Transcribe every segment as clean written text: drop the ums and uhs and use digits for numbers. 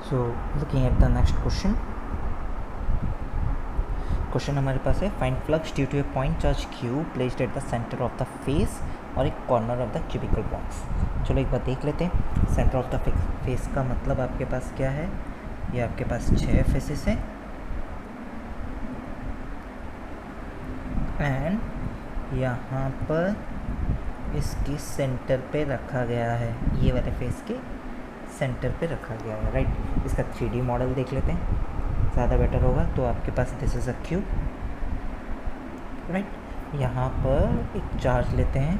So looking at the next question हमारे पास है find flux due to a point charge Q placed at the centre of the face और एक corner of the cubical box. चलो एक बार देख लेते हैं। सेंटर ऑफ द फेस का मतलब आपके पास क्या है? ये आपके पास 6 फेसेस हैं एंड यहाँ पर इसके सेंटर पे रखा गया है, ये वाले फेस के सेंटर पे रखा गया है, राइट। इसका 3D मॉडल देख लेते हैं, ज़्यादा बेटर होगा। तो आपके पास this is a cube, right. यहाँ पर एक चार्ज लेते हैं,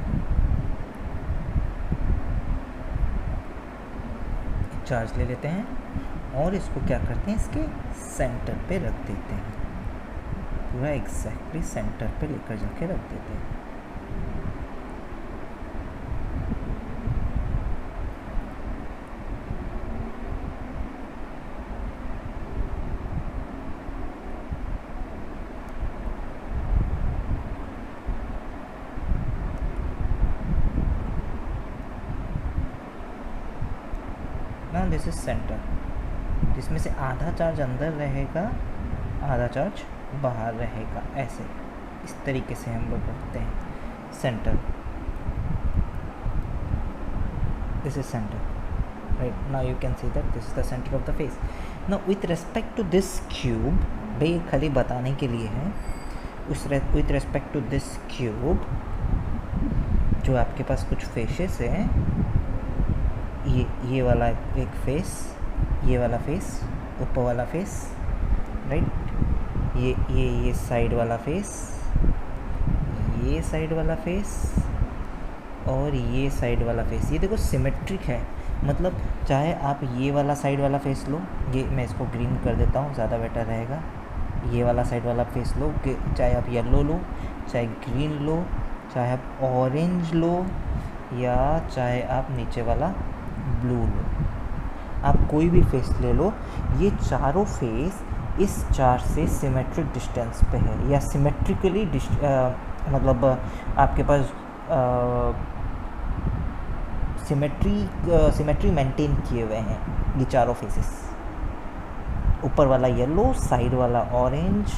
चार्ज ले लेते हैं और इसको क्या करते हैं, इसके सेंटर पे रख देते हैं, पूरा एग्जैक्टली सेंटर पे लेकर जाके रख देते हैं। नाउ दिस इज सेंटर, जिसमें से आधा चार्ज अंदर रहेगा, आधा चार्ज बाहर रहेगा, ऐसे इस तरीके से हम लोग रखते हैं centre. This is centre, right. Now you can see that this is the centre of the face. Now with respect to this cube, भाई खाली बताने के लिए है, with respect to this cube जो आपके पास कुछ फेसेस हैं, ये वाला एक फेस, ये वाला फेस, ऊपर वाला फेस, राइट। ये साइड वाला फेस, ये साइड वाला फेस और ये साइड वाला फेस। ये देखो सिमेट्रिक है, मतलब चाहे आप ये वाला साइड वाला फेस लो, ये मैं इसको ग्रीन कर देता हूँ, ज़्यादा बेटर रहेगा। ये वाला साइड वाला फेस लो, चाहे आप येलो लो, चाहे ग्रीन लो, चाहे आप ऑरेंज लो, या चाहे आप नीचे वाला ब्लू लो, आप कोई भी फेस ले लो, ये चारों फेस इस चार्ज से सिमेट्रिक डिस्टेंस पे है, या सिमेट्रिकली मतलब आपके पास सिमेट्री मेंटेन किए हुए हैं ये चारों फेसेस। ऊपर वाला येलो, साइड वाला ऑरेंज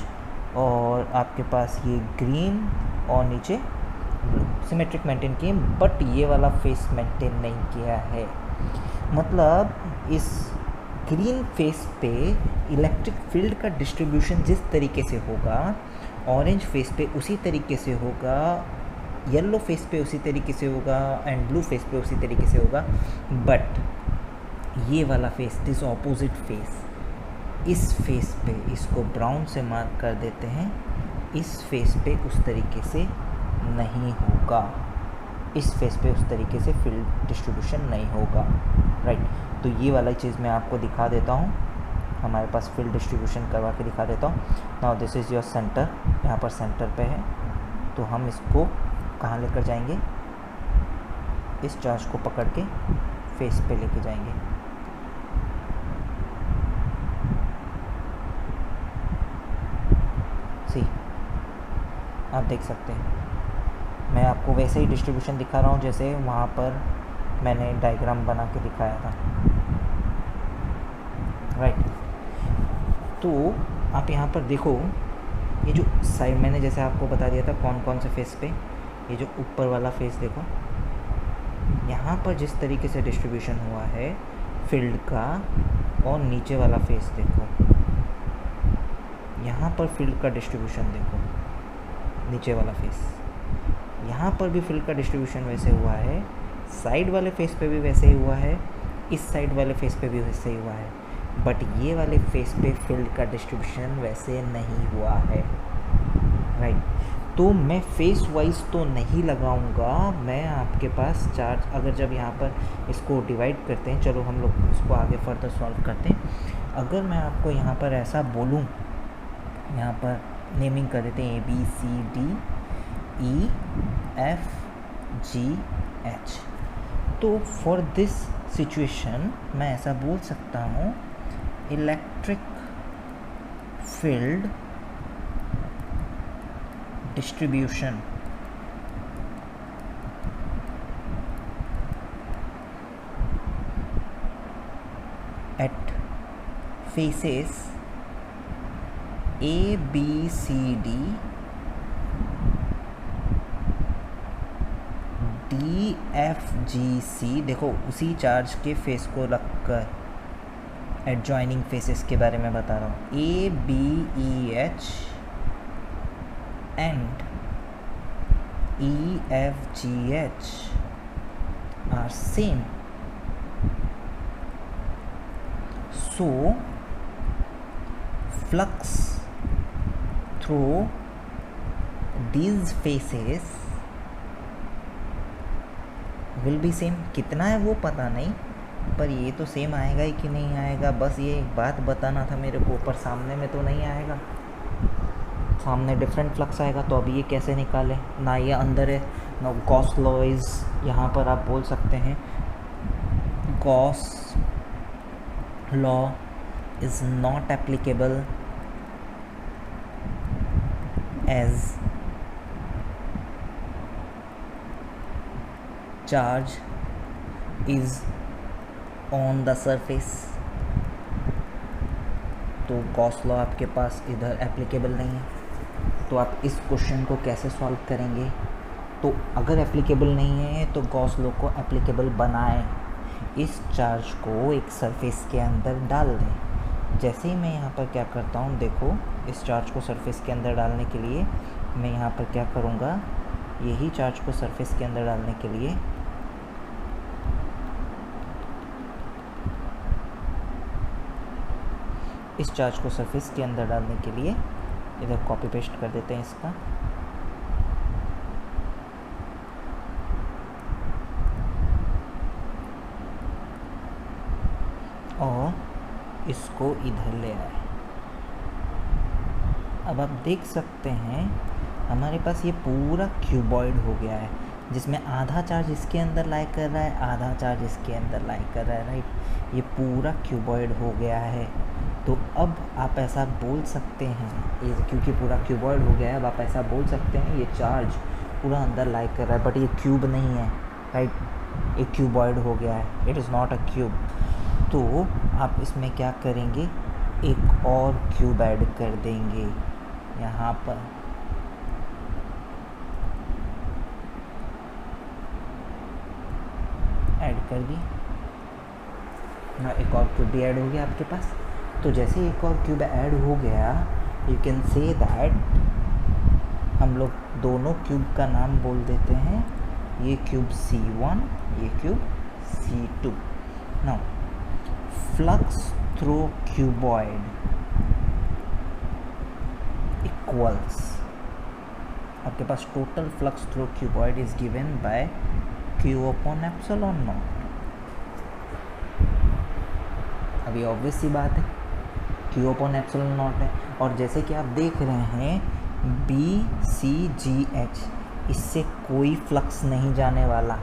और आपके पास ये ग्रीन और नीचे ब्लू, सिमेट्रिक मेंटेन किए। बट ये वाला फेस मेंटेन नहीं किया है, मतलब इस ग्रीन फेस पे इलेक्ट्रिक फील्ड का डिस्ट्रीब्यूशन जिस तरीके से होगा, ऑरेंज फेस पे उसी तरीके से होगा, येलो फेस पे उसी तरीके से होगा एंड ब्लू फेस पे उसी तरीके से होगा। बट ये वाला फेस, दिस ऑपोजिट फेस, इस फेस पे इसको ब्राउन से मार्क कर देते हैं, इस फेस पे उस तरीके से नहीं होगा, इस फेस पे उस तरीके से फील्ड डिस्ट्रीब्यूशन नहीं होगा, राइट। तो ये वाला चीज़ मैं आपको दिखा देता हूँ, हमारे पास फील्ड डिस्ट्रीब्यूशन करवा के दिखा देता हूँ। Now this is your centre, यहाँ पर सेंटर पे है, तो हम इसको कहाँ लेकर जाएंगे, इस चार्ज को पकड़ के फेस पे लेके जाएंगे। सी, आप देख सकते हैं, मैं आपको वैसे ही डिस्ट्रीब्यूशन दिखा रहा हूँ जैसे वहाँ पर मैंने डायग्राम बना के दिखाया था, राइट। तो आप यहाँ पर देखो, ये जो साइड मैंने जैसे आपको बता दिया था कौन कौन से फेस पे, ये जो ऊपर वाला फेस देखो, यहाँ पर जिस तरीके से डिस्ट्रीब्यूशन हुआ है फील्ड का, और नीचे वाला फेस देखो, यहाँ पर फील्ड का डिस्ट्रीब्यूशन देखो, नीचे वाला फेस, यहाँ पर भी फील्ड का डिस्ट्रीब्यूशन वैसे हुआ है, साइड वाले फेस पे भी वैसे ही हुआ है, इस साइड वाले फेस पे भी वैसे ही हुआ है। बट ये वाले फेस पे फील्ड का डिस्ट्रीब्यूशन वैसे नहीं हुआ है, राइट। तो मैं फेस वाइज तो नहीं लगाऊंगा, मैं आपके पास चार्ज, अगर जब यहाँ पर इसको डिवाइड करते हैं, चलो हम लोग इसको आगे फर्दर सॉल्व करते हैं। अगर मैं आपको यहाँ पर ऐसा बोलूँ, यहाँ पर नेमिंग कर देते हैं ABCDEFGH, तो फॉर दिस सिचुएशन मैं ऐसा बोल सकता हूँ, electric field distribution at faces A B C D D F G C, देखो उसी चार्ज के फेस को रखकर एडजॉइनिंग फेसेस के बारे में बता रहा हूँ. A B E H and E F G H are same. So flux through these faces will be same. कितना है वो पता नहीं, पर ये तो सेम आएगा ही कि नहीं आएगा. बस ये एक बात बताना था मेरे को. पर सामने में तो नहीं आएगा, सामने डिफरेंट फ्लक्स आएगा. तो अभी ये कैसे निकालें? ना ये अंदर है ना. गॉस लॉ इज, यहाँ पर आप बोल सकते हैं Gauss law is not applicable as charge is on the surface. तो गॉस लॉ आपके पास इधर एप्लीकेबल नहीं है. तो आप इस क्वेश्चन को कैसे सॉल्व करेंगे? तो अगर एप्लीकेबल नहीं है तो गॉस लॉ को एप्लीकेबल बनाएं. इस चार्ज को एक सरफेस के अंदर डाल दें. जैसे ही मैं यहाँ पर क्या करता हूँ, देखो इस चार्ज को सरफेस के अंदर डालने के लिए मैं यहाँ पर क्या करूँगा, यही चार्ज को सरफेस के अंदर डालने के लिए इस चार्ज को सरफेस के अंदर डालने के लिए इधर कॉपी पेस्ट कर देते हैं इसका. और इसको इधर ले आए. अब आप देख सकते हैं हमारे पास ये पूरा क्यूबॉइड हो गया है, जिसमें आधा चार्ज इसके अंदर लाई कर रहा है, आधा चार्ज इसके अंदर लाई कर रहा है. राइट, ये पूरा क्यूबॉइड हो गया है. तो अब आप ऐसा बोल सकते हैं, ये क्योंकि पूरा क्यूबॉइड हो गया है, अब आप ऐसा बोल सकते हैं ये चार्ज पूरा अंदर लाई कर रहा है, बट ये क्यूब नहीं है. राइट, ये क्यूबॉइड हो गया है, it is not a cube. तो आप इसमें क्या करेंगे, एक और क्यूब ऐड कर देंगे यहाँ पर. ऐड कर दी ना, एक और क्यूब भी ऐड हो गया आपके पास. तो जैसे एक और क्यूब ऐड हो गया, यू कैन से दैट हम लोग दोनों क्यूब का नाम बोल देते हैं. ये क्यूब C1, ये cube C2. Now flux through cuboid equals, आपके पास total flux through cuboid is given by Q upon epsilon naught. अभी ऑब्वियस सी बात है, Q अपॉन एप्सिलॉन नॉट है. और जैसे कि आप देख रहे हैं BCGH, इससे कोई फ्लक्स नहीं जाने वाला.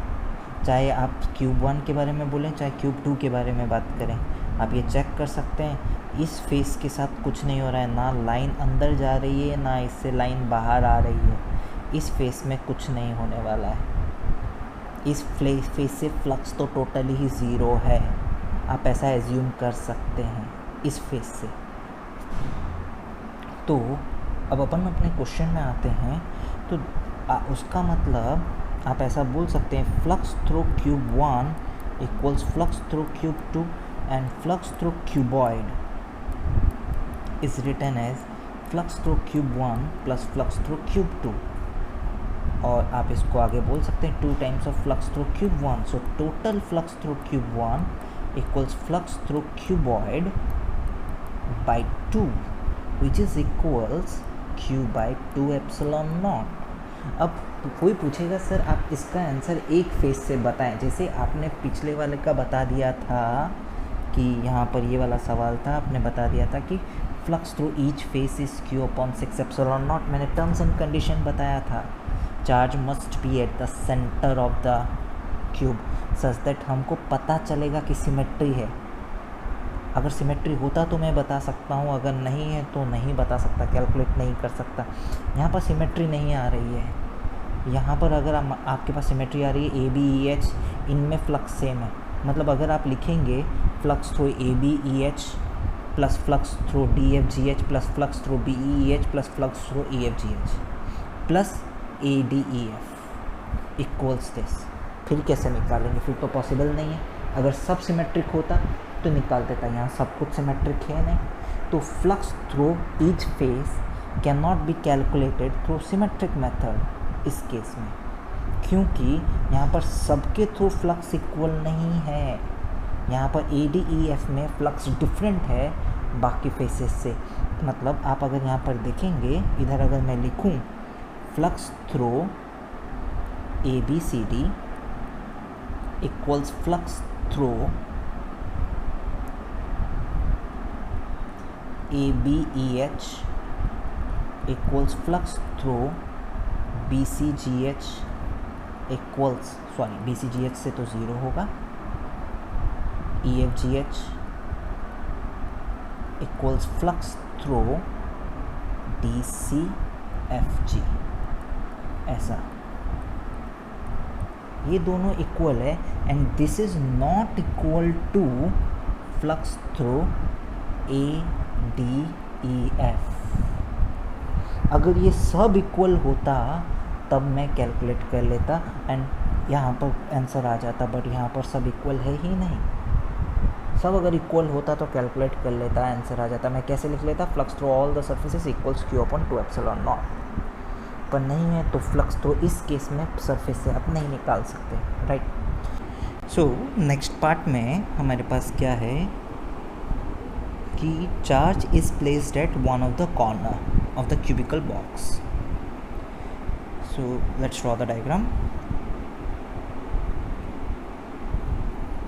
चाहे आप क्यूब 1 के बारे में बोलें, चाहे क्यूब 2 के बारे में बात करें, आप ये चेक कर सकते हैं इस फेस के साथ कुछ नहीं हो रहा है. ना लाइन अंदर जा रही है, ना इससे लाइन बाहर आ रही है. इस फेस में कुछ नहीं होने वाला है. इस फेस से फ्लक्स तो टोटली ही ज़ीरो है. आप ऐसा एज्यूम कर सकते हैं इस फेस से. तो अब अपन अपने क्वेश्चन में आते हैं. तो उसका मतलब आप ऐसा बोल सकते हैं flux through cube 1 equals flux through cube 2 and flux through cuboid is written as flux through cube 1 plus flux through cube 2. और आप इसको आगे बोल सकते हैं 2 times of flux through cube 1. So total flux through cube 1 equals flux through cuboid by 2 which is equals Q by 2 epsilon naught. अब कोई पूछेगा सर आप इसका आंसर एक फेस से बताएं, जैसे आपने पिछले वाले का बता दिया था कि यहाँ पर ये वाला सवाल था, आपने बता दिया था कि flux through each face is Q upon 6 epsilon not. मैंने टर्म्स एंड कंडीशन बताया था, charge must be eight the centre of the cube such that हमको पता चलेगा कि सिमेट्री है. अगर सिमेट्री होता तो मैं बता सकता हूँ, अगर नहीं है तो नहीं बता सकता, कैलकुलेट नहीं कर सकता. यहाँ पर सिमेट्री नहीं आ रही है. यहाँ पर अगर आपके पास सिमेट्री आ रही है ABEH, इनमें फ्लक्स सेम है. मतलब अगर आप लिखेंगे flux through ABEH plus flux through DFGH plus flux through BEH plus flux through EFGH plus ADEF equals this. फिर कैसे निकालेंगे? फिर तो पॉसिबल नहीं है। अगर सब सिमेट्रिक होता तो निकाल देता, यहाँ सब कुछ सिमेट्रिक है नहीं, तो flux through each face can not be calculated through symmetric method इस केस में, क्योंकि यहाँ पर सबके थ्रू फ्लक्स इक्वल नहीं है। यहाँ पर ADEF में फ्लक्स डिफरेंट है बाकी फेसेस से। मतलब आप अगर यहाँ पर देखेंगे, इधर अगर मैं लिखूँ flux through ABCD equals flux through ABEH equals flux through BCGH equals, sorry BCGH से तो ज़ीरो होगा, EFGH equals flux through DCFG। ऐसा ये दोनों इक्वल है and this is not equal to flux through ADEF। अगर ये सब इक्वल होता तब मैं कैलकुलेट कर लेता एंड यहाँ पर आंसर आ जाता, बट यहाँ पर सब इक्वल है ही नहीं। सब अगर इक्वल होता तो कैलकुलेट कर लेता, आंसर आ जाता। मैं कैसे लिख लेता? Flux through all the surfaces equals Q/2ε0, पर नहीं है तो फ्लक्स तो इस केस में सरफेस से आप नहीं निकाल सकते, राइट। सो नेक्स्ट पार्ट में हमारे पास क्या है कि charge is placed at one of the corner of the cubical box. So let's draw the diagram.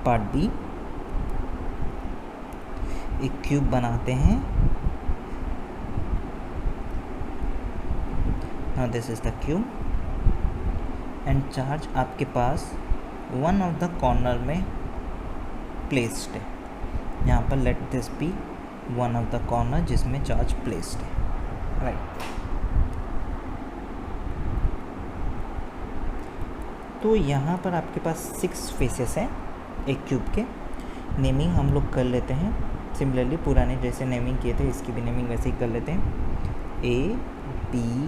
Part B, एक क्यूब बनाते हैं। Now this is the cube and charge आपके पास one of the corner में placed है। यहाँ पर let this be one of the corner जिसमें charge placed है, right। तो यहाँ पर आपके पास 6 फेसेस हैं एक क्यूब के। नेमिंग हम लोग कर लेते हैं सिमिलरली, पुराने जैसे नेमिंग किए थे इसकी भी नेमिंग वैसे ही कर लेते हैं। ABCDEFGH।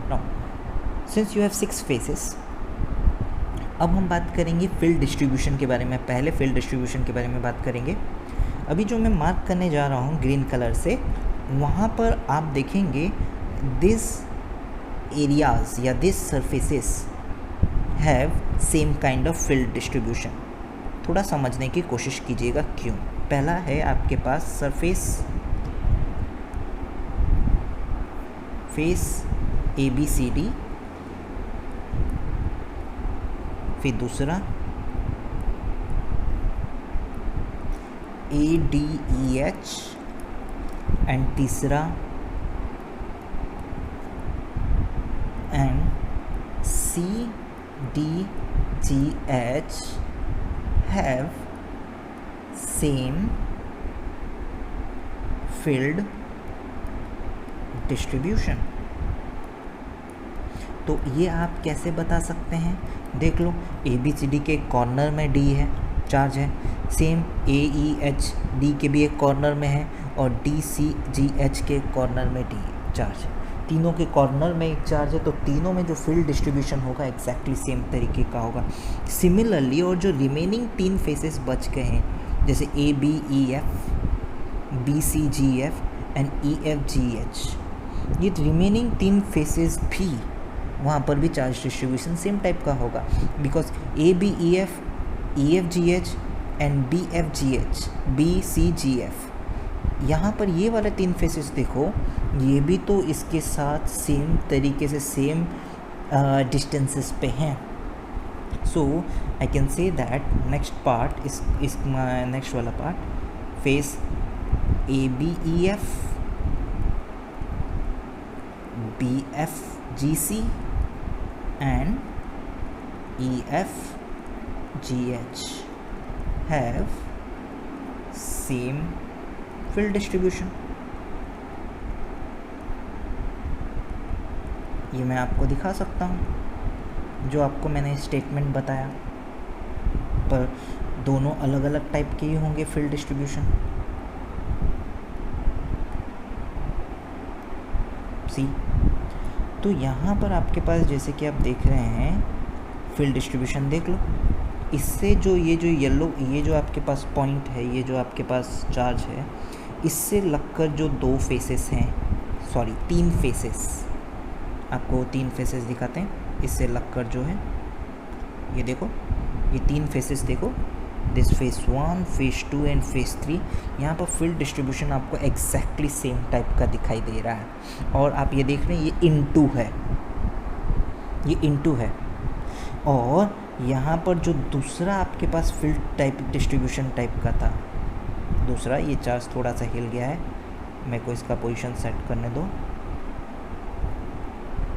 Now since you have 6 faces, अब हम बात करेंगे फील्ड डिस्ट्रीब्यूशन के बारे में। पहले फील्ड डिस्ट्रीब्यूशन के बारे में बात करेंगे। अभी जो मैं मार्क करने जा रहा हूँ ग्रीन कलर से, वहाँ पर आप देखेंगे दिस एरियाज या this surfaces have same kind of field distribution. थोड़ा समझने की कोशिश कीजिएगा क्यों। पहला है आपके पास सरफेस फेस ABCD, फिर दूसरा ADEH एंड तीसरा and CDGH have same field distribution। तो ये आप कैसे बता सकते हैं? देख लो, ABCD के कॉर्नर में D है, चार्ज है। सेम AEHD के भी एक कॉर्नर में है और DCGH के कॉर्नर में D चार्ज है। तीनों के कॉर्नर में एक चार्ज है, तो तीनों में जो फील्ड डिस्ट्रीब्यूशन होगा एग्जैक्टली सेम तरीके का होगा। सिमिलरली और जो रिमेनिंग 3 फेसेस बच गए हैं जैसे ABEF, BCGF एंड EFGH, ये रिमेनिंग 3 फेसेस भी वहाँ पर भी चार्ज डिस्ट्रीब्यूशन सेम टाइप का होगा, because ABEF, EFGH and BFGH, BCGF, यहाँ पर ये वाले 3 फेसेस देखो, ये भी तो इसके साथ सेम तरीके से सेम डिस्टेंसेस पे हैं। So I can say that next part इस नेक्स्ट वाला part face ABEF, BFGC and EFGH have same field distribution। ये मैं आपको दिखा सकता हूँ जो आपको मैंने स्टेटमेंट बताया। पर दोनों अलग अलग टाइप के ही होंगे फील्ड डिस्ट्रीब्यूशन। सी, तो यहाँ पर आपके पास जैसे कि आप देख रहे हैं फील्ड डिस्ट्रीब्यूशन देख लो, इससे जो येलो, ये जो आपके पास पॉइंट है, ये जो आपके पास चार्ज है, इससे लगकर जो 2 फेसेस हैं, सॉरी 3 फेसेस, आपको 3 फेसेस दिखाते हैं, इससे लगकर जो है ये देखो, ये 3 फेसेस देखो, this face 1, face 2 and face 3। यहाँ पर फील्ड डिस्ट्रीब्यूशन आपको एग्जैक्टली सेम टाइप का दिखाई दे रहा है। और आप ये देख रहे हैं ये इनटू है, ये इनटू है। और यहाँ पर जो दूसरा आपके पास फील्ड टाइप डिस्ट्रीब्यूशन टाइप का था, दूसरा, ये चार्ज थोड़ा सा हिल गया है, मेरे को इसका पोजीशन सेट करने दो।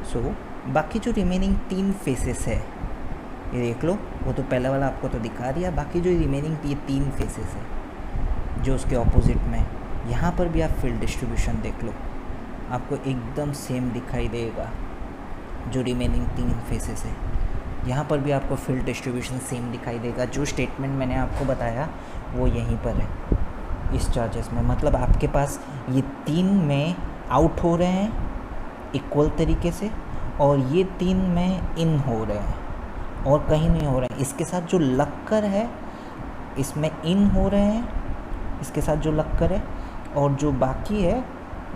सो बाकी जो रिमेनिंग 3 फेसेस है, ये देख लो, वो तो पहला वाला आपको तो दिखा दिया, बाकी जो रिमेनिंग ये 3 फेसेस है जो उसके ऑपोजिट में, यहाँ पर भी आप फील्ड डिस्ट्रीब्यूशन देख लो, आपको एकदम सेम दिखाई देगा। जो रिमेनिंग 3 फेसेस है, यहाँ पर भी आपको फील्ड डिस्ट्रीब्यूशन सेम दिखाई देगा। जो स्टेटमेंट मैंने आपको बताया वो यहीं पर है, इस चार्जेस में। मतलब आपके पास ये 3 में आउट हो रहे हैं इक्वल तरीके से, और ये 3 में इन हो रहे हैं और कहीं नहीं हो रहे हैं। इसके साथ जो लक्कर है इसमें इन हो रहे हैं, इसके साथ जो लक्कर है, और जो बाकी है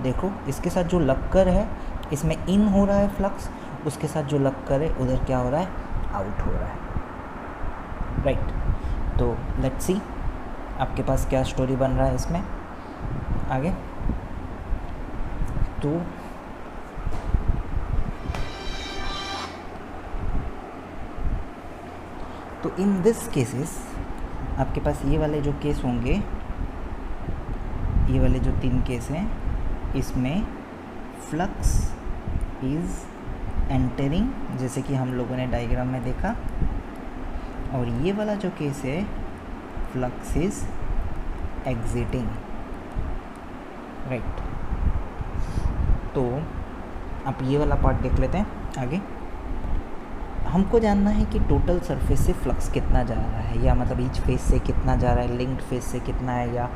देखो, इसके साथ जो लक्कर है इसमें इन हो रहा है फ्लक्स, उसके साथ जो लक्कर है उधर क्या हो रहा है, आउट हो रहा है, राइट। तो लेट्स सी आपके पास क्या स्टोरी बन रहा है इसमें आगे। तो इन दिस केसेस आपके पास ये वाले जो केस होंगे, ये वाले जो 3 केस हैं, इसमें फ्लक्स इज़ एंटरिंग, जैसे कि हम लोगों ने डायग्राम में देखा, और ये वाला जो केस है फ्लक्स इज़ एग्जिटिंग, राइट। तो आप ये वाला पार्ट देख लेते हैं आगे। हमको जानना है कि टोटल सरफेस से फ्लक्स कितना जा रहा है, या मतलब ईच फेस से कितना जा रहा है, लिंक्ड फेस से कितना है, या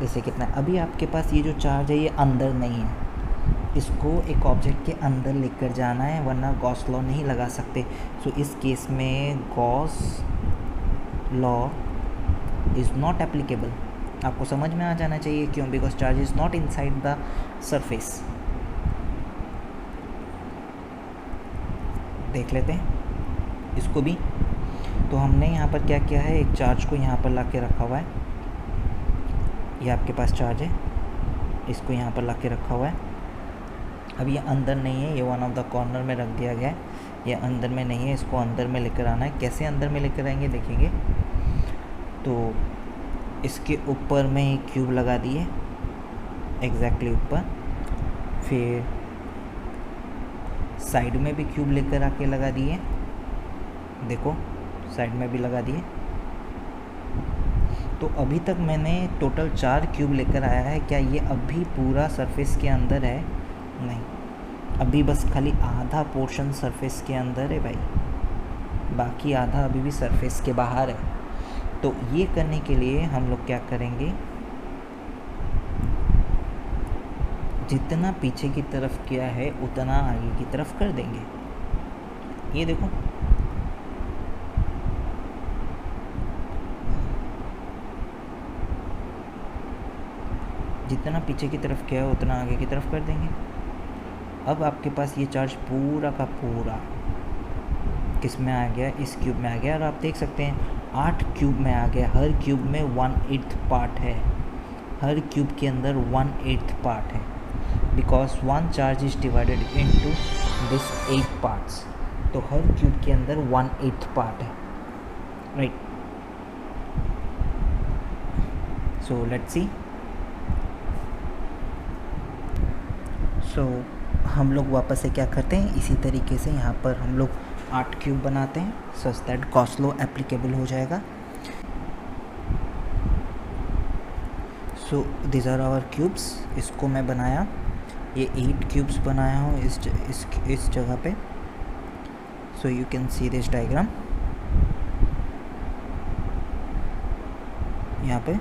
इससे कितना है। अभी आपके पास ये जो चार्ज है ये अंदर नहीं है, इसको एक ऑब्जेक्ट के अंदर लेकर जाना है, वरना गॉस लॉ नहीं लगा सकते। सो इस केस में Gauss law is not applicable. आपको समझ में आ जाना चाहिए क्यों, because charge is not inside the surface. देख लेते हैं इसको भी। तो हमने यहाँ पर क्या किया है, एक चार्ज को यहाँ पर ला के रखा हुआ है, ये आपके पास चार्ज है, इसको यहाँ पर ला के रखा हुआ है। अब ये अंदर नहीं है, ये वन ऑफ द कॉर्नर में रख दिया गया है, ये अंदर में नहीं है, इसको अंदर में लेकर आना है। कैसे अंदर में लेकर आएंगे देखेंगे। तो इसके ऊपर में एक क्यूब लगा दिए, एग्जैक्टली ऊपर, फिर साइड में भी क्यूब लेकर आके लगा दिए, देखो साइड में भी लगा दिए। तो अभी तक मैंने टोटल 4 क्यूब लेकर आया है। क्या ये अभी पूरा सरफेस के अंदर है? नहीं, अभी बस खाली आधा पोर्शन सरफेस के अंदर है भाई, बाकी आधा अभी भी सरफेस के बाहर है। तो ये करने के लिए हम लोग क्या करेंगे, जितना पीछे की तरफ किया है उतना आगे की तरफ कर देंगे। ये देखो, जितना पीछे की तरफ किया है उतना आगे की तरफ कर देंगे। अब आपके पास ये चार्ज पूरा का पूरा किस में आ गया, इस क्यूब में आ गया। और आप देख सकते हैं 8 क्यूब में आ गया। हर क्यूब में 1/8 पार्ट है, हर क्यूब के अंदर 1/8 पार्ट है, because 1 charge is divided into this 8 parts. तो हर क्यूब के अंदर 1/8 पार्ट है, राइट। So let's see. सो हम लोग वापस से क्या करते हैं, इसी तरीके से यहाँ पर हम लोग 8 क्यूब बनाते हैं, such that Gauss law applicable हो जाएगा। So this are our cubes. इसको मैं बनाया, ये 8 क्यूब्स बनाया हूँ इस जगह पे। So you can see this diagram. यहाँ पे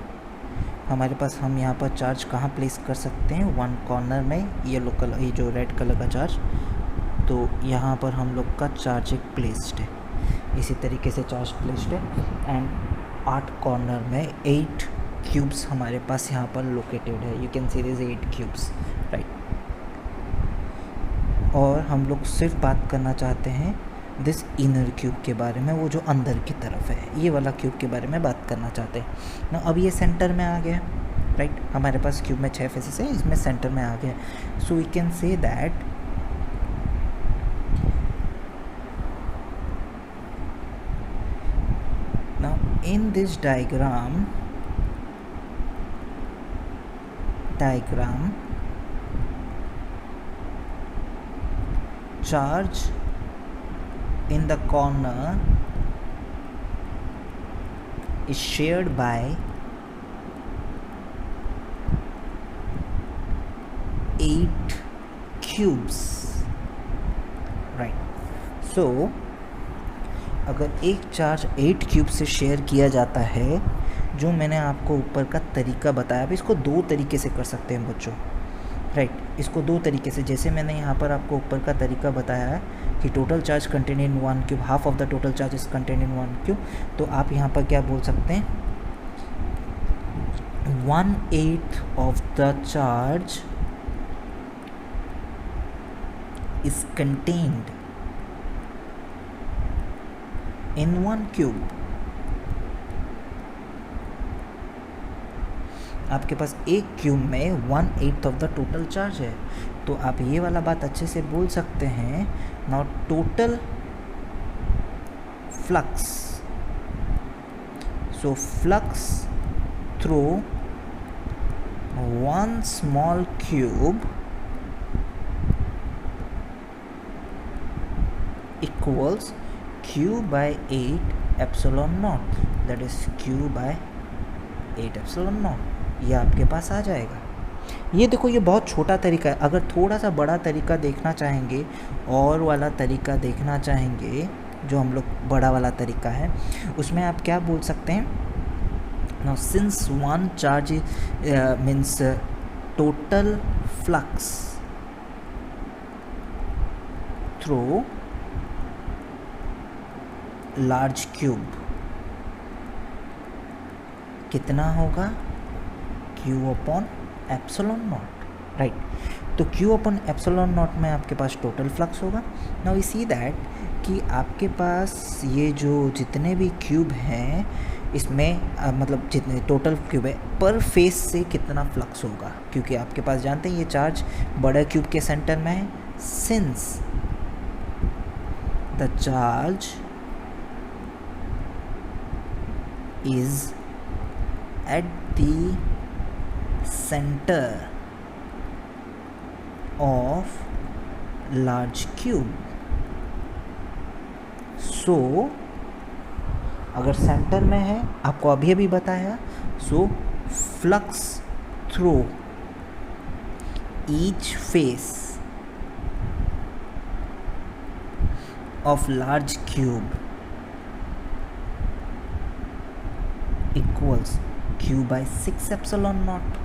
हमारे पास, हम यहाँ पर चार्ज कहाँ प्लेस कर सकते हैं, वन कॉर्नर में येलो कलर, ये जो रेड कलर का चार्ज, तो यहाँ पर हम लोग का चार्ज एक प्लेस्ड है, इसी तरीके से चार्ज प्लेस्ड है। एंड 8 कॉर्नर में 8 क्यूब्स हमारे पास यहाँ पर लोकेटेड है। You can see this 8 cubes, right. और हम लोग सिर्फ बात करना चाहते हैं दिस इनर क्यूब के बारे में, वो जो अंदर की तरफ है, ये वाला क्यूब के बारे में बात करना चाहते हैं ना। अब ये सेंटर में आ गया, राइट। हमारे पास क्यूब में 6 फेसेस है, इसमें सेंटर में आ गया। So we can say that now in this diagram charge in the corner is shared by 8 cubes, right? So अगर एक चार्ज 8 क्यूब से शेयर किया जाता है, जो मैंने आपको ऊपर का तरीका बताया, अब इसको 2 तरीके से कर सकते हैं बच्चों, राइट। इसको 2 तरीके से, जैसे मैंने यहाँ पर आपको ऊपर का तरीका बताया है कि total charge contain in 1 cube, half of the total charge is contain in 1 cube, तो आप यहाँ पर क्या बोल सकते हैं, 1/8 of the charge is contained in 1 cube. आपके पास एक क्यूब में 1/8 ऑफ द टोटल चार्ज है, तो आप ये वाला बात अच्छे से बोल सकते हैं। Now total flux, so flux through 1 small cube equals Q by 8 epsilon naught, that is Q by 8 epsilon naught। ये आपके पास आ जाएगा। ये देखो, ये बहुत छोटा तरीका है। अगर थोड़ा सा बड़ा तरीका देखना चाहेंगे, और वाला तरीका देखना चाहेंगे, जो हम लोग बड़ा वाला तरीका है, उसमें आप क्या बोल सकते हैं, now since 1 charge means total flux through large cube कितना होगा, Q upon epsilon not, right. तो Q अपॉन एप्सिलॉन नॉट में आपके पास टोटल फ्लक्स होगा। नाउ वी सी दैट कि आपके पास ये जो जितने भी क्यूब हैं, इसमें मतलब जितने टोटल क्यूब है, पर फेस से कितना फ्लक्स होगा, क्योंकि आपके पास जानते हैं ये चार्ज बड़ा क्यूब के सेंटर में है। Since the charge is at the center of large cube, so अगर सेंटर में है, आपको अभी अभी बताया, so flux through each face of large cube equals Q by 6 epsilon not,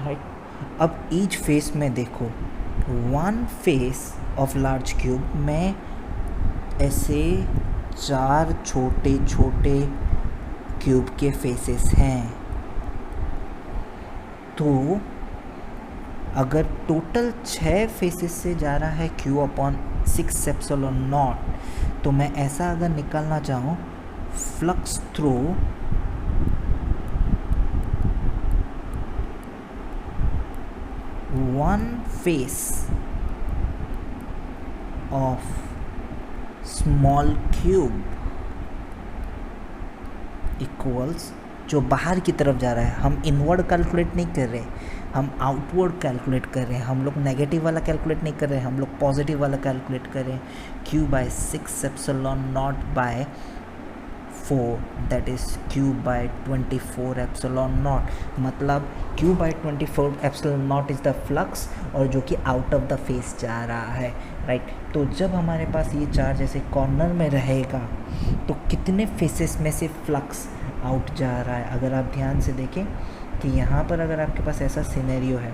right. अब ईच फेस में देखो, 1 फेस ऑफ लार्ज क्यूब में ऐसे 4 छोटे छोटे क्यूब के फेसेस हैं। तो अगर टोटल 6 फेसेस से जा रहा है Q अपॉन 6 एप्सिलॉन नॉट, तो मैं ऐसा अगर निकालना चाहूँ, flux through one face of small cube equals, जो बाहर की तरफ जा रहा है, हम इनवर्ड कैलकुलेट नहीं कर रहे, हम आउटवर्ड कैलकुलेट कर रहे हैं। हम लोग नेगेटिव वाला कैलकुलेट नहीं कर रहे हैं, हम लोग पॉजिटिव वाला कैलकुलेट कर रहे हैं। Q by 6 epsilon naught by 4, that is Q by 24 epsilon naught, मतलब Q by 24 epsilon naught is the flux, और जो कि आउट ऑफ द फेस जा रहा है, राइट। तो जब हमारे पास ये चार्ज ऐसे कॉर्नर में रहेगा, तो कितने फेसेस में से फ्लक्स आउट जा रहा है। अगर आप ध्यान से देखें कि यहाँ पर अगर आपके पास ऐसा सिनेरियो है,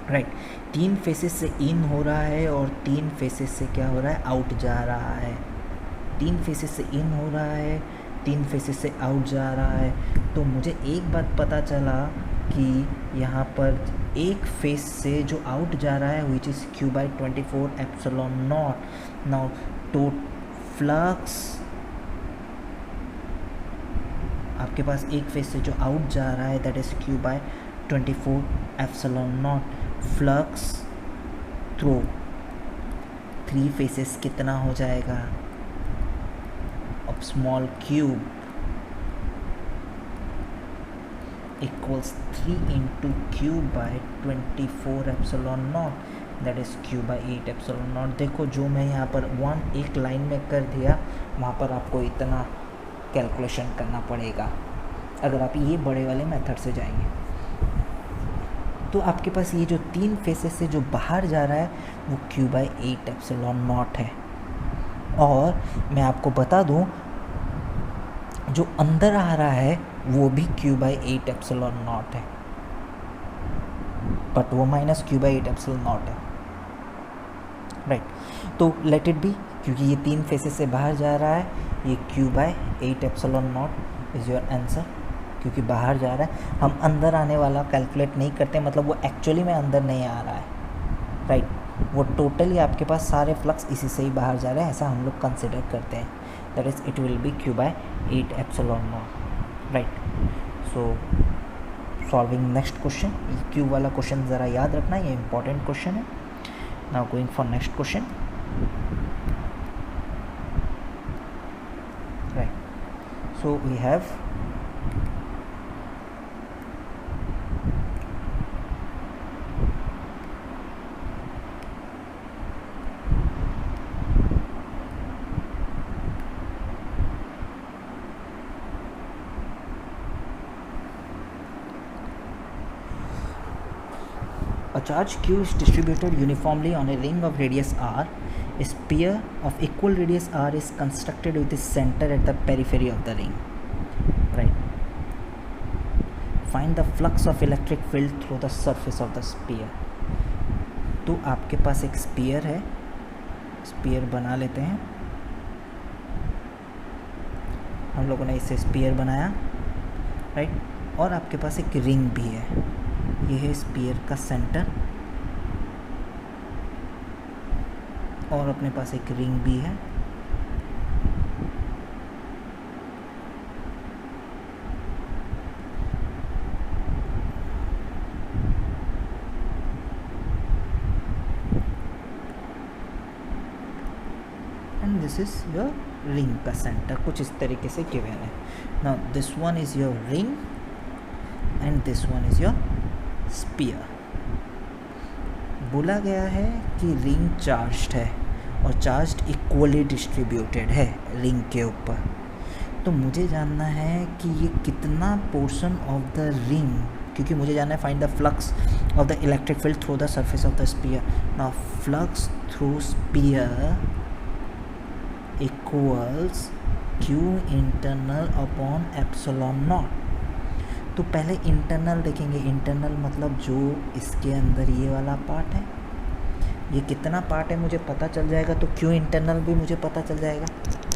राइट, 3 फेसेस से इन हो रहा है और 3 फेसेस से क्या हो रहा है, आउट जा रहा है। 3 फेसेस से इन हो रहा है, 3 फेसेस से आउट जा रहा है। तो मुझे एक बात पता चला कि यहाँ पर एक फेस से जो आउट जा रहा है विच इज़ Q/24ε0। नाउ तो फ्लक्स आपके पास एक फेस से जो आउट जा रहा है that is Q/24ε0। Flux through 3 faces कितना हो जाएगा, अब small cube equals 3 into Q/24ε0 that is Q/8ε0। देखो जो मैं यहाँ पर एक लाइन में कर दिया, वहाँ पर आपको इतना कैलकुलेशन करना पड़ेगा अगर आप ये बड़े वाले मेथड से जाएंगे। तो आपके पास ये जो 3 फेसेस से जो बाहर जा रहा है वो Q/8ε0 है। और मैं आपको बता दूँ जो अंदर आ रहा है वो भी Q/8ε0 है, बट वो माइनस Q/8ε0 है, राइट। तो लेट इट बी, क्योंकि ये 3 फेसेस से बाहर जा रहा है, ये Q/8ε0 इज़ योर आंसर, क्योंकि बाहर जा रहा है। हम अंदर आने वाला कैलकुलेट नहीं करते, मतलब वो एक्चुअली में अंदर नहीं आ रहा है, राइट। वो टोटली आपके पास सारे फ्लक्स इसी से ही बाहर जा रहे हैं, ऐसा हम लोग कंसिडर करते हैं। That is it will be Q/8ε0, right. So solving next question, Q वाला क्वेश्चन ज़रा याद रखना, ये इंपॉर्टेंट क्वेश्चन है। Now going for next question, right. So we have a charge Q is distributed uniformly on a ring of radius r. A sphere of equal radius r is constructed with its center at the periphery of the ring, right. Find the flux of electric field through the surface of the sphere. तो आपके पास एक spear है, spear बना लेते हैं हम लोगों ने, इससे स्पीयर बनाया, राइट। और आपके पास एक रिंग भी है, ये है स्पीयर का सेंटर, और अपने पास एक रिंग भी है, and this is your ring का सेंटर, कुछ इस तरीके से गिवन है। Now this one is your ring and this one is your sphere. बोला गया है कि रिंग चार्ज्ड है और चार्ज्ड इक्वली डिस्ट्रीब्यूटेड है रिंग के ऊपर। तो मुझे जानना है कि ये कितना पोर्शन ऑफ द रिंग, क्योंकि मुझे जानना है find the flux of the electric field through the surface of the sphere. Now flux through sphere equals Q internal upon ε0। तो पहले इंटरनल देखेंगे, इंटरनल मतलब जो इसके अंदर ये वाला पार्ट है, ये कितना पार्ट है मुझे पता चल जाएगा, तो Q इंटरनल भी मुझे पता चल जाएगा,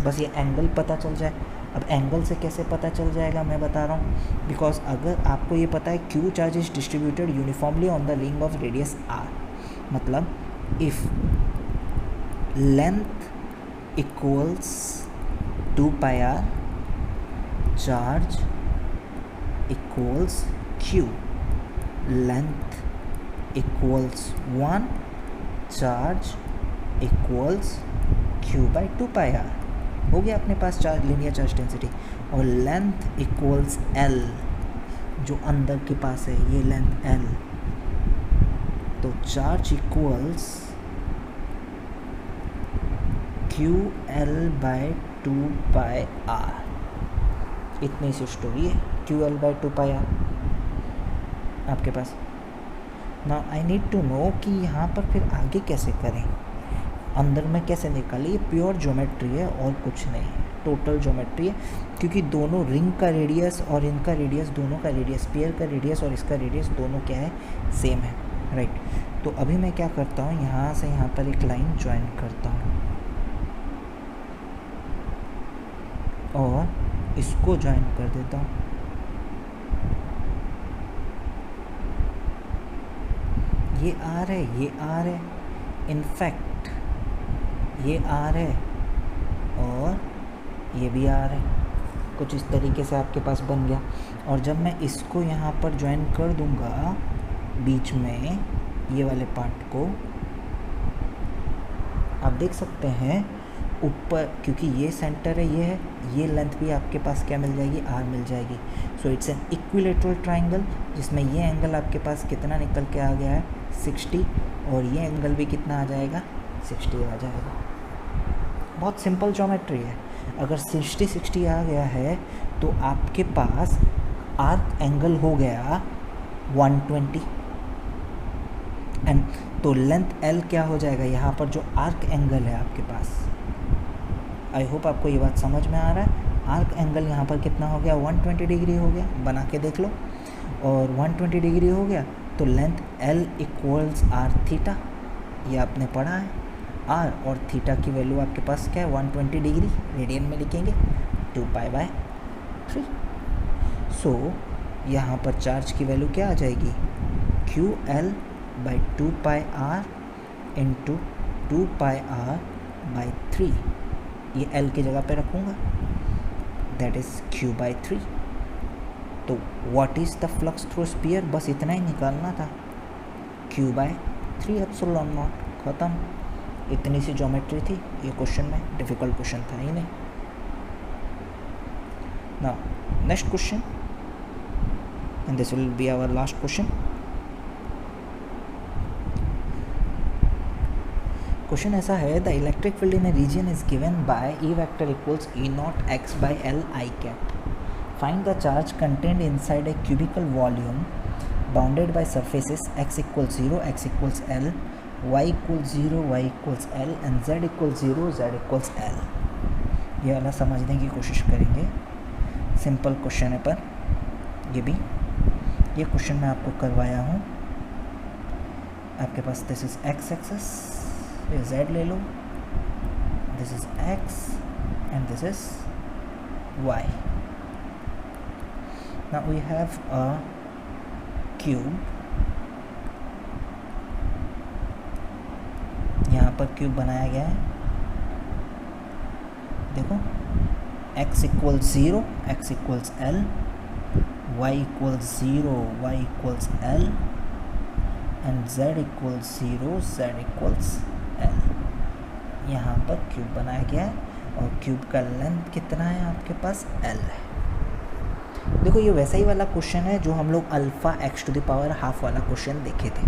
बस ये एंगल पता चल जाए। अब एंगल से कैसे पता चल जाएगा मैं बता रहा हूँ, बिकॉज अगर आपको ये पता है Q charge is distributed uniformly on the ring of radius R, मतलब if length equals 2πr, charge equals Q, length equals 1, charge equals Q/2πr। हो गया अपने पास चार्ज, लीनियर चार्ज डेंसिटी। और लेंथ इक्वल्स L, जो अंदर के पास है ये लेंथ L, तो चार्ज इक्वल्स QL/2πr। इतनी सी स्टोरी है, QL/2πr आपके पास। Now I need to know कि यहाँ पर फिर आगे कैसे करें, अंदर में कैसे निकालें। ये प्योर ज्योमेट्री है और कुछ नहीं, टोटल ज्योमेट्री है, क्योंकि दोनों रिंग का रेडियस और इनका रेडियस, दोनों का रेडियस, स्फीयर का रेडियस और इसका रेडियस दोनों क्या है, सेम है, राइट। तो अभी मैं क्या करता हूँ, यहाँ से यहाँ पर एक लाइन ज्वाइन करता हूँ और इसको ज्वाइन कर देता हूँ। ये आर है, ये आर है, इनफैक्ट ये आर है और ये भी आर है। कुछ इस तरीके से आपके पास बन गया। और जब मैं इसको यहाँ पर ज्वाइन कर दूँगा बीच में ये वाले पार्ट को, आप देख सकते हैं ऊपर, क्योंकि ये सेंटर है, ये है, ये लेंथ भी आपके पास क्या मिल जाएगी, आर मिल जाएगी। So it's an equilateral triangle, जिसमें ये एंगल आपके पास कितना निकल के आ गया है, 60, और ये एंगल भी कितना आ जाएगा, 60 आ जाएगा। बहुत सिंपल ज्योमेट्री है। अगर 60 आ गया है तो आपके पास आर्क एंगल हो गया 120, एंड तो लेंथ एल क्या हो जाएगा, यहाँ पर जो आर्क एंगल है आपके पास, आई होप आपको ये बात समझ में आ रहा है। आर्क एंगल यहाँ पर कितना हो गया, 120 डिग्री हो गया, बना के देख लो। और 120 डिग्री हो गया तो length L equals R theta, ये आपने पढ़ा है। आर और थीटा की वैल्यू आपके पास क्या है, 120 डिग्री, रेडियन में लिखेंगे 2π/3। सो यहाँ पर चार्ज की वैल्यू क्या आ जाएगी, QL/2πr इंटू 2πr/3, ये L की जगह पे रखूँगा, दैट इज़ Q/3। तो what is the flux through sphere, बस इतना ही निकालना था, Q/3 एप्सिलॉन नॉट, ख़त्म। इतनी सी ज्योमेट्री थी ये क्वेश्चन में, डिफ़िकल्ट क्वेश्चन था ही नहीं। Now next question, and this will be our last question. Question ऐसा है, the electric field in a region is given by E vector equals E0 x/L I cap. Find the charge contained inside a cubical volume bounded by surfaces x = 0, x = L, y = 0, y = L and z = 0, z = L। ये वाला समझने की कोशिश करेंगे, simple question है, पर ये भी, ये क्वेश्चन मैं आपको करवाया हूँ। आपके पास दिस इज x एक्सेस, ये z ले लो, this is x and this is y। Now we have a cube, यहाँ पर क्यूब बनाया गया है, देखो x = 0, x = L, y = 0, y = L and z = 0, z = L। यहाँ पर क्यूब बनाया गया है और क्यूब का लेंथ कितना है आपके पास, L है। देखो ये वैसा ही वाला क्वेश्चन है जो हम लोग अल्फ़ा x⁻½ वाला क्वेश्चन देखे थे,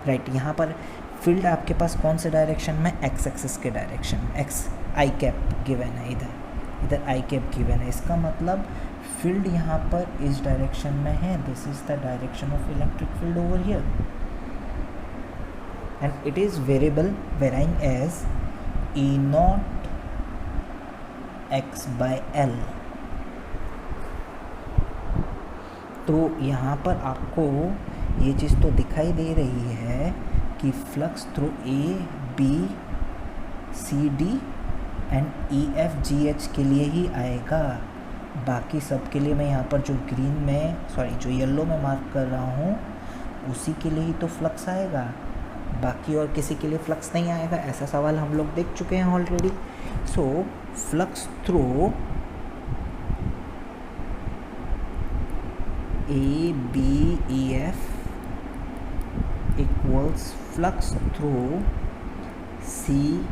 राइट। यहाँ पर फील्ड आपके पास कौन से डायरेक्शन में, x एक्सिस के डायरेक्शन में, x I कैप गिवन है, इधर I कैप गिवन है। इसका मतलब फील्ड यहाँ पर इस डायरेक्शन में है, this is the direction of electric field over here, and it is variable varying as E0 x/L। तो यहाँ पर आपको ये चीज़ तो दिखाई दे रही है कि flux through ABCD and EFGH के लिए ही आएगा, बाकी सब के लिए मैं यहाँ पर जो ग्रीन में, सॉरी जो येलो में मार्क कर रहा हूँ उसी के लिए ही तो फ्लक्स आएगा, बाकी और किसी के लिए फ्लक्स नहीं आएगा। ऐसा सवाल हम लोग देख चुके हैं already. So flux through ABEF equals flux through CDGH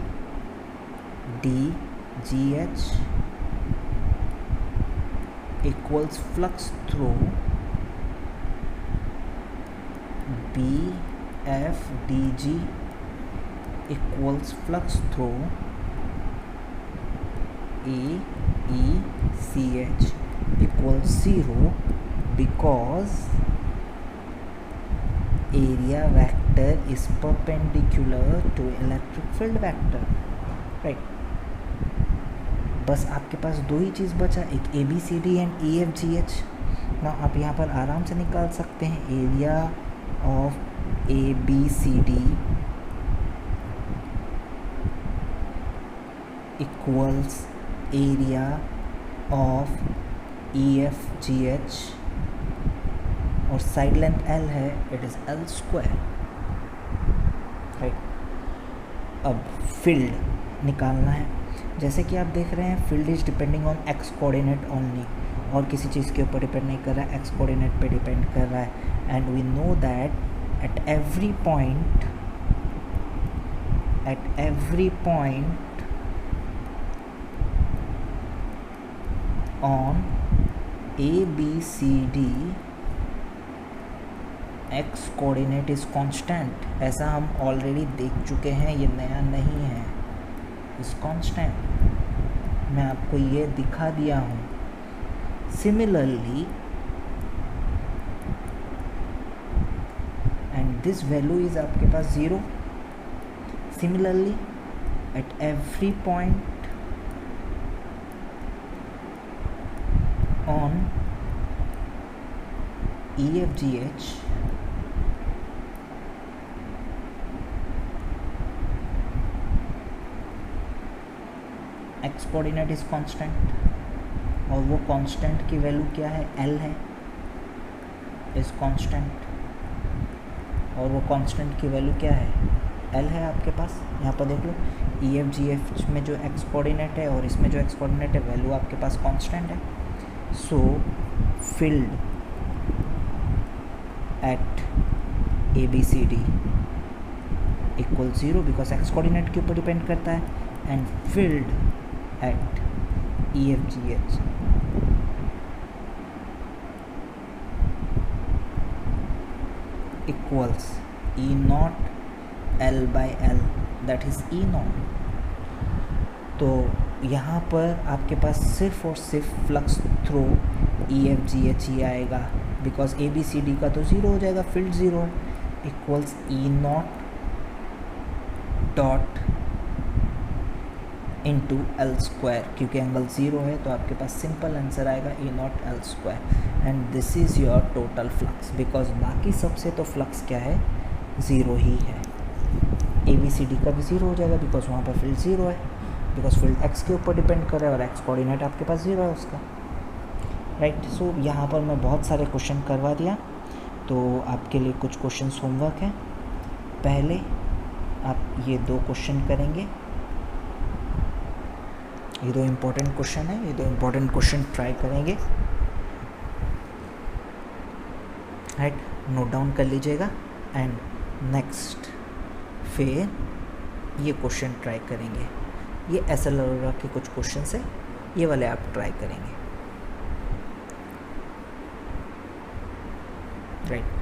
equals flux through BFDG equals flux through AECH equals 0 because area vector is perpendicular to electric field vector, right। बस आपके पास दो ही चीज़ बचा, एक A B C D and E F G H. ना आप यहाँ पर आराम से निकाल सकते हैं area of A B C D equals area of E F G H, और साइड लेंथ एल है, it is L square, right. अब फील्ड निकालना है। जैसे कि आप देख रहे हैं field is depending on X coordinate only, और किसी चीज़ के ऊपर डिपेंड नहीं कर रहा है, एक्स कोऑर्डिनेट पे डिपेंड कर रहा है। And we know that at every point on A B C D X coordinate is constant. ऐसा हम ऑलरेडी देख चुके हैं, ये नया नहीं है, इज कांस्टेंट। मैं आपको ये दिखा दिया हूँ। Similarly and this value is आपके पास 0। Similarly at every point on EFGH x coordinate is constant, और वो कांस्टेंट की वैल्यू क्या है, L है, इज कांस्टेंट, और वो कांस्टेंट की वैल्यू क्या है, L है आपके पास। यहाँ पर देख लो EFGH में जो x कोऑर्डिनेट है और इसमें जो x कोऑर्डिनेट है, वैल्यू आपके पास कांस्टेंट है। So filled at ABCD equals 0 because x coordinate के ऊपर डिपेंड करता है, and filled at EFGH equals E naught L by L, that is E naught। तो यहाँ पर आपके पास सिर्फ और सिर्फ flux through E F G H ही आएगा, because A B C D का तो 0 हो जाएगा, फील्ड 0 है, equals E naught dot into L square, क्योंकि एंगल 0 है तो आपके पास सिंपल आंसर आएगा E naught L square. And this is your total flux, because बाकी सबसे तो फ्लक्स क्या है, 0 ही है। ए बी सी डी का भी 0 हो जाएगा बिकॉज वहाँ पर फील्ड 0 है, बिकॉज फील्ड एक्स के ऊपर डिपेंड कर रहा है और एक्स कोऑर्डिनेट आपके पास 0 है उसका, राइट। सो यहाँ पर मैं बहुत सारे क्वेश्चन करवा दिया, तो आपके लिए कुछ क्वेश्चंस होमवर्क हैं। पहले आप ये 2 क्वेश्चन करेंगे, ये 2 इम्पोर्टेंट क्वेश्चन है, ये 2 इम्पोर्टेंट क्वेश्चन ट्राई करेंगे, राइट, नोट डाउन कर लीजिएगा। एंड नेक्स्ट फिर ये क्वेश्चन ट्राई करेंगे, ये SLR के कुछ क्वेश्चन है, ये वाले आप ट्राई करेंगे, राइट।